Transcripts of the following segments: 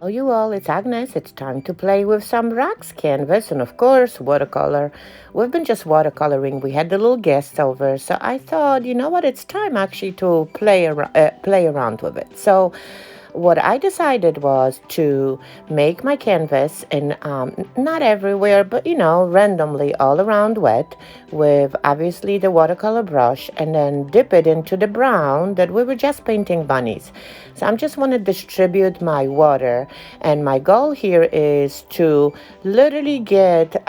Oh, you all, it's Agnes. It's time to play with some rocks canvas and, of course, watercolor. We've been just watercoloring. We had the little guests over, so I thought, you know what, it's time actually to play around with it. So what I decided was to make my canvas and not everywhere, but randomly all around wet with obviously the watercolor brush and then dip it into the brown that we were just painting bunnies. So I'm just want to distribute my water, and my goal here is to literally get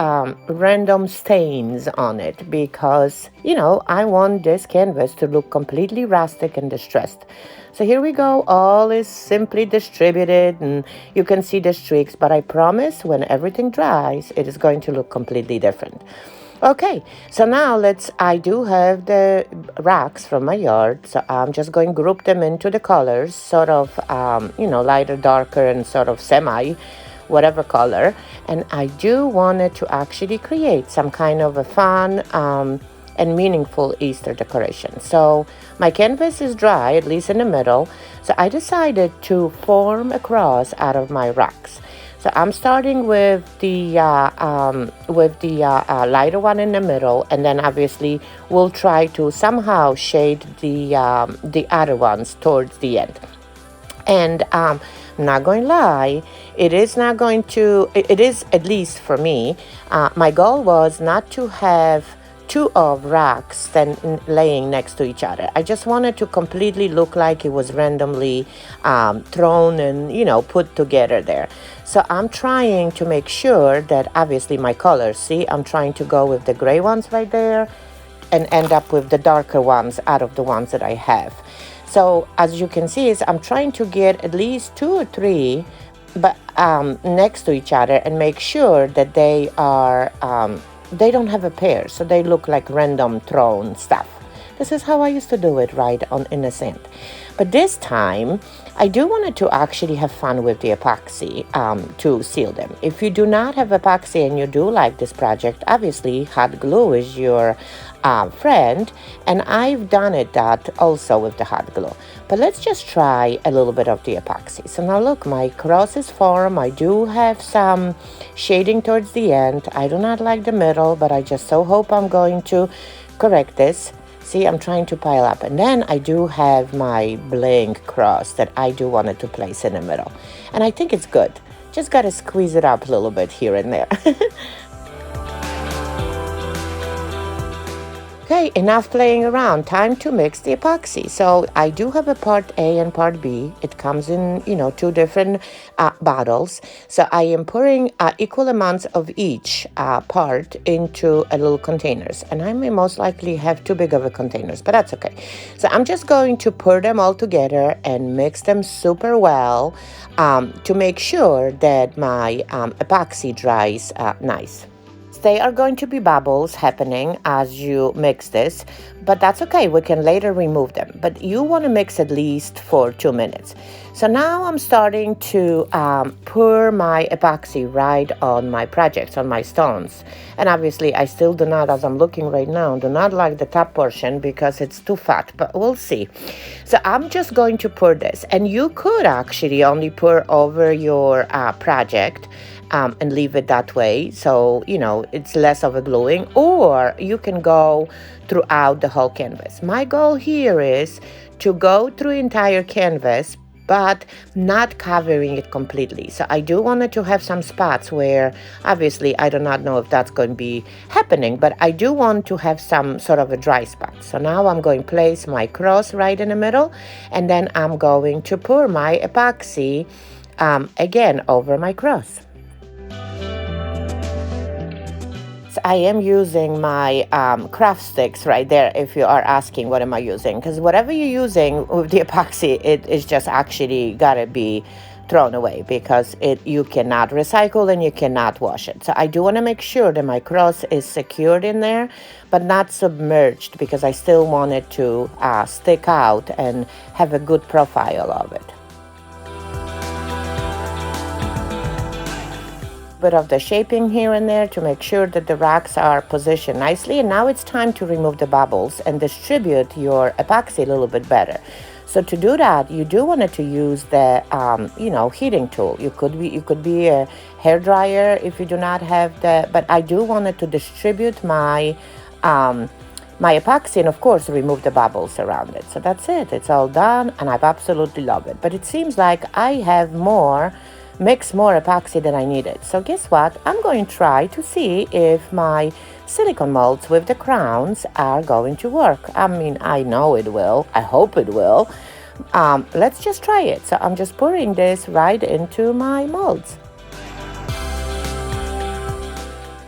random stains on it because I want this canvas to look completely rustic and distressed. So here we go. All is simply distributed and you can see the streaks, but I promise when everything dries, it is going to look completely different. Okay, so now I do have the rocks from my yard, so I'm just going to group them into the colors, sort of, lighter, darker, and sort of semi, whatever color. And I do want it to actually create some kind of a fun, and meaningful Easter decoration. So my canvas is dry, at least in the middle. So I decided to form a cross out of my rocks. So I'm starting with the lighter one in the middle, and then obviously we'll try to somehow shade the other ones towards the end. And I'm not going to lie, it is at least for me. My goal was not to have two of rocks then laying next to each other. I just wanted to completely look like it was randomly thrown and put together there. So I'm trying to make sure that obviously my colors, see, I'm trying to go with the gray ones right there and end up with the darker ones out of the ones that I have. So as you can see, I'm trying to get at least two or three but next to each other and make sure that they are they don't have a pair, so they look like random thrown stuff. This is how I used to do it right on in the sand. But this time, I do want to actually have fun with the epoxy to seal them. If you do not have epoxy and you do like this project, obviously hot glue is your friend, and I've done that also with the hot glue. But let's just try a little bit of the epoxy. So now look, my cross is formed. I do have some shading towards the end. I do not like the middle, but I just so hope I'm going to correct this. See, I'm trying to pile up. And then I do have my blank cross that I do wanted to place in the middle. And I think it's good. Just got to squeeze it up a little bit here and there. Okay, enough playing around. Time to mix the epoxy. So I do have a part A and part B. It comes in, two different bottles. So I am pouring equal amounts of each part into a little containers. And I may most likely have too big of a containers, but that's okay. So I'm just going to pour them all together and mix them super well to make sure that my epoxy dries nice. There are going to be bubbles happening as you mix this, but that's okay. We can later remove them. But you want to mix at least for 2 minutes. So now I'm starting to pour my epoxy right on my projects, on my stones. And obviously I still do not, as I'm looking right now, do not like the top portion because it's too fat, but we'll see. So I'm just going to pour this. And you could actually only pour over your project and leave it that way, so it's less of a gluing, or you can go throughout the whole canvas. My goal here is to go through entire canvas but not covering it completely. So I do want it to have some spots where obviously I do not know if that's going to be happening, but I do want to have some sort of a dry spot. So now I'm going to place my cross right in the middle, and then I'm going to pour my epoxy again over my cross. I am using my craft sticks right there, if you are asking what am I using, because whatever you're using with the epoxy, it is just actually gotta be thrown away because you cannot recycle and you cannot wash it. So I do want to make sure that my cross is secured in there but not submerged, because I still want it to stick out and have a good profile of it. Bit of the shaping here and there to make sure that the rocks are positioned nicely. And now it's time to remove the bubbles and distribute your epoxy a little bit better. So to do that, you do want to use the heating tool. You could be a hair dryer if you do not have the. But I do want to distribute my epoxy, and of course remove the bubbles around it. So that's it. It's all done, and I absolutely love it. But it seems like I have mixed more epoxy than I needed. So guess what? I'm going to try to see if my silicone molds with the crowns are going to work. I mean, I know it will. I hope it will. Let's just try it. So I'm just pouring this right into my molds.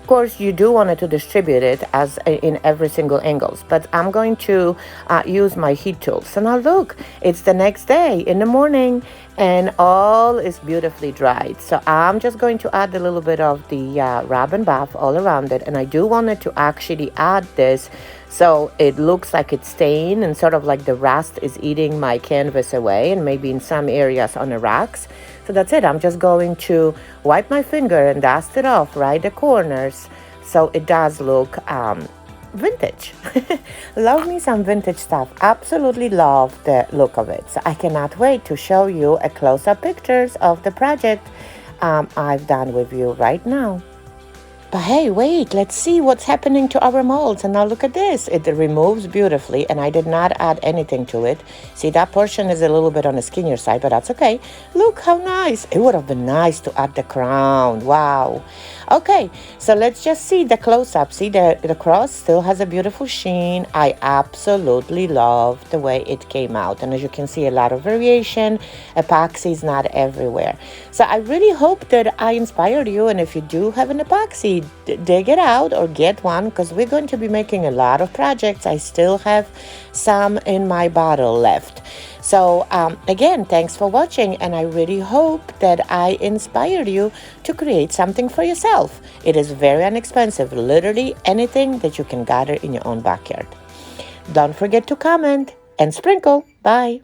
Of course, you do want to distribute it as in every single angles, but I'm going to use my heat tool. So now look, it's the next day in the morning and all is beautifully dried. So I'm just going to add a little bit of the rub and buff all around it, and I do want it to actually add this so it looks like it's stained and sort of like the rust is eating my canvas away, and maybe in some areas on the racks. So that's it. I'm just going to wipe my finger and dust it off right the corners so it does look vintage. Love me some vintage stuff. Absolutely love the look of it. So I cannot wait to show you a close-up pictures of the project I've done with you right now. But hey, wait, let's see what's happening to our molds. And now look at this. It removes beautifully, and I did not add anything to it. See, that portion is a little bit on the skinnier side, but that's okay. Look how nice. It would have been nice to add the crown. Wow. Okay, so let's just see the close-up. See, the cross still has a beautiful sheen. I absolutely love the way it came out. And as you can see, a lot of variation. Epoxy is not everywhere. So I really hope that I inspired you. And if you do have an epoxy, dig it out or get one, because we're going to be making a lot of projects. I still have some in my bottle left. So again, thanks for watching, and I really hope that I inspired you to create something for yourself. It is very inexpensive, literally anything that you can gather in your own backyard. Don't forget to comment and sprinkle. Bye.